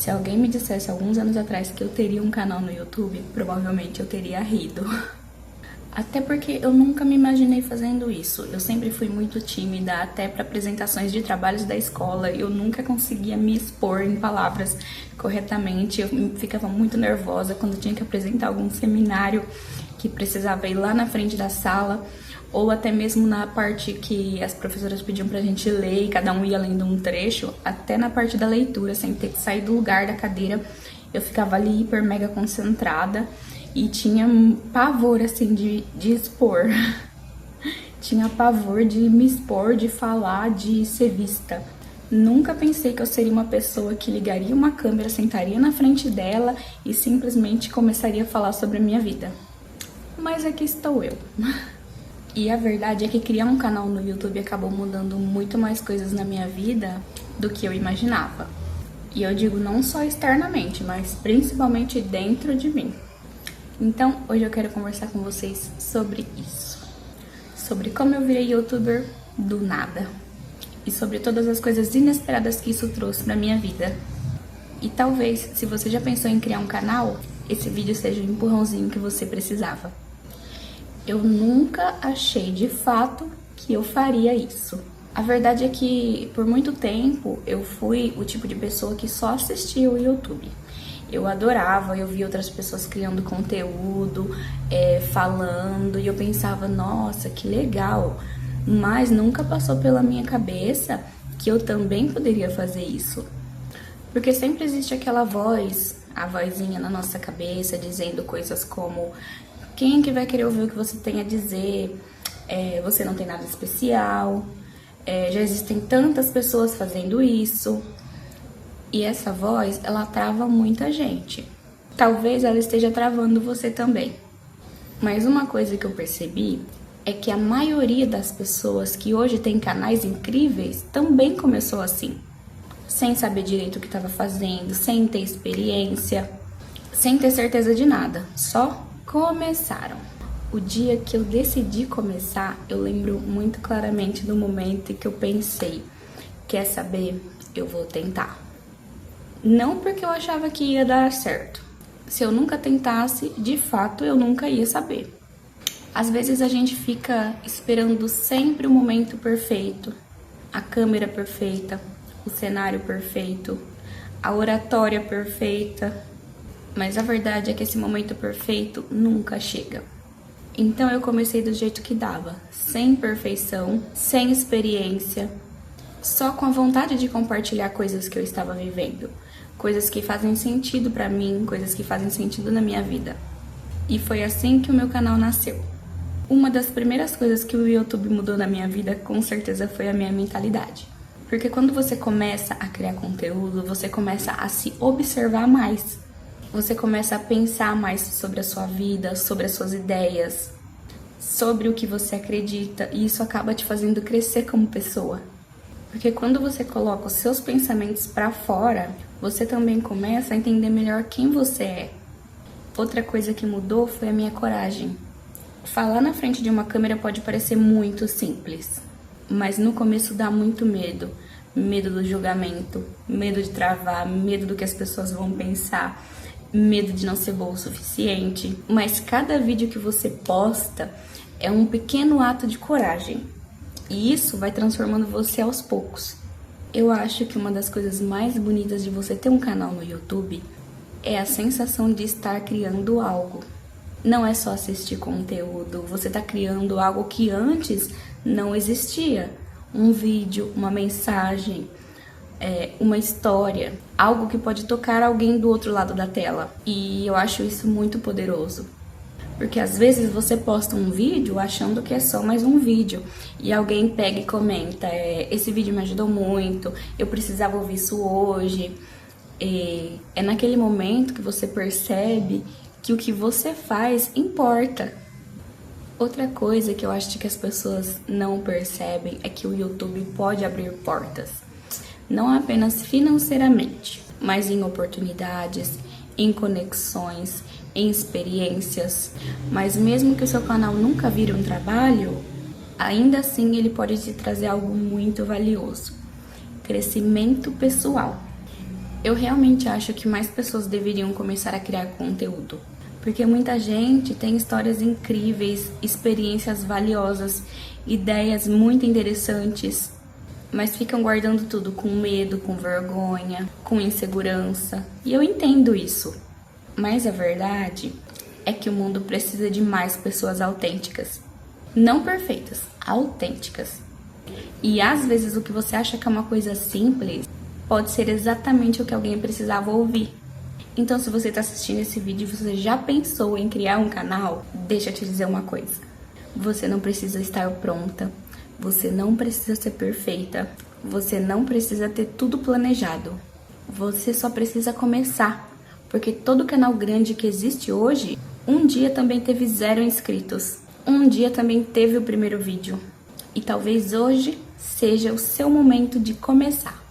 Se alguém me dissesse alguns anos atrás que eu teria um canal no YouTube, provavelmente eu teria rido. Até porque eu nunca me imaginei fazendo isso. Eu sempre fui muito tímida, até para apresentações de trabalhos da escola. Eu nunca conseguia me expor em palavras corretamente. Eu ficava muito nervosa quando tinha que apresentar algum seminário que precisava ir lá na frente da sala, ou até mesmo na parte que as professoras pediam pra gente ler e cada um ia lendo um trecho, até na parte da leitura, sem ter que sair do lugar da cadeira. Eu ficava ali hiper mega concentrada. E tinha pavor, assim, de expor. Tinha pavor de me expor, de falar, de ser vista. Nunca pensei que eu seria uma pessoa que ligaria uma câmera, sentaria na frente dela e simplesmente começaria a falar sobre a minha vida. Mas aqui estou eu. E a verdade é que criar um canal no YouTube acabou mudando muito mais coisas na minha vida do que eu imaginava. E eu digo não só externamente, mas principalmente dentro de mim. Então, hoje eu quero conversar com vocês sobre isso. Sobre como eu virei youtuber do nada. E sobre todas as coisas inesperadas que isso trouxe pra minha vida. E talvez, se você já pensou em criar um canal, esse vídeo seja o empurrãozinho que você precisava. Eu nunca achei de fato que eu faria isso. A verdade é que, por muito tempo, eu fui o tipo de pessoa que só assistia o YouTube. Eu adorava, eu via outras pessoas criando conteúdo, falando, e eu pensava, nossa, que legal. Mas nunca passou pela minha cabeça que eu também poderia fazer isso. Porque sempre existe aquela voz, a vozinha na nossa cabeça, dizendo coisas como: quem que vai querer ouvir o que você tem a dizer? Você não tem nada especial, já existem tantas pessoas fazendo isso. E essa voz, ela trava muita gente. Talvez ela esteja travando você também. Mas uma coisa que eu percebi é que a maioria das pessoas que hoje tem canais incríveis também começou assim. Sem saber direito o que estava fazendo, sem ter experiência, sem ter certeza de nada. Só começaram. O dia que eu decidi começar, eu lembro muito claramente do momento em que eu pensei: quer saber? Eu vou tentar. Não porque eu achava que ia dar certo. Se eu nunca tentasse, de fato eu nunca ia saber. Às vezes a gente fica esperando sempre o momento perfeito, a câmera perfeita, o cenário perfeito, a oratória perfeita. Mas a verdade é que esse momento perfeito nunca chega. Então eu comecei do jeito que dava, sem perfeição, sem experiência, só com a vontade de compartilhar coisas que eu estava vivendo. Coisas que fazem sentido pra mim, coisas que fazem sentido na minha vida. E foi assim que o meu canal nasceu. Uma das primeiras coisas que o YouTube mudou na minha vida, com certeza, foi a minha mentalidade. Porque quando você começa a criar conteúdo, você começa a se observar mais. Você começa a pensar mais sobre a sua vida, sobre as suas ideias, sobre o que você acredita. E isso acaba te fazendo crescer como pessoa. Porque quando você coloca os seus pensamentos pra fora, você também começa a entender melhor quem você é. Outra coisa que mudou foi a minha coragem. Falar na frente de uma câmera pode parecer muito simples, mas no começo dá muito medo. Medo do julgamento, medo de travar, medo do que as pessoas vão pensar, medo de não ser bom o suficiente. Mas cada vídeo que você posta é um pequeno ato de coragem. E isso vai transformando você aos poucos. Eu acho que uma das coisas mais bonitas de você ter um canal no YouTube é a sensação de estar criando algo. Não é só assistir conteúdo, você está criando algo que antes não existia. Um vídeo, uma mensagem, uma história, algo que pode tocar alguém do outro lado da tela. E eu acho isso muito poderoso. Porque às vezes você posta um vídeo achando que é só mais um vídeo e alguém pega e comenta: esse vídeo me ajudou muito, eu precisava ouvir isso hoje. É naquele momento que você percebe que o que você faz importa. Outra coisa que eu acho que as pessoas não percebem é que o YouTube pode abrir portas, não apenas financeiramente, mas em oportunidades, em conexões, em experiências. Mas mesmo que o seu canal nunca vire um trabalho, ainda assim ele pode te trazer algo muito valioso: crescimento pessoal. Eu realmente acho que mais pessoas deveriam começar a criar conteúdo, porque muita gente tem histórias incríveis, experiências valiosas, ideias muito interessantes, mas ficam guardando tudo com medo, com vergonha, com insegurança. E eu entendo isso, mas a verdade é que o mundo precisa de mais pessoas autênticas. Não perfeitas, autênticas. E às vezes o que você acha que é uma coisa simples pode ser exatamente o que alguém precisava ouvir. Então, se você está assistindo esse vídeo e você já pensou em criar um canal, deixa eu te dizer uma coisa. Você não precisa estar pronta, você não precisa ser perfeita, você não precisa ter tudo planejado. Você só precisa começar, porque todo canal grande que existe hoje, um dia também teve 0 inscritos. Um dia também teve o primeiro vídeo. E talvez hoje seja o seu momento de começar.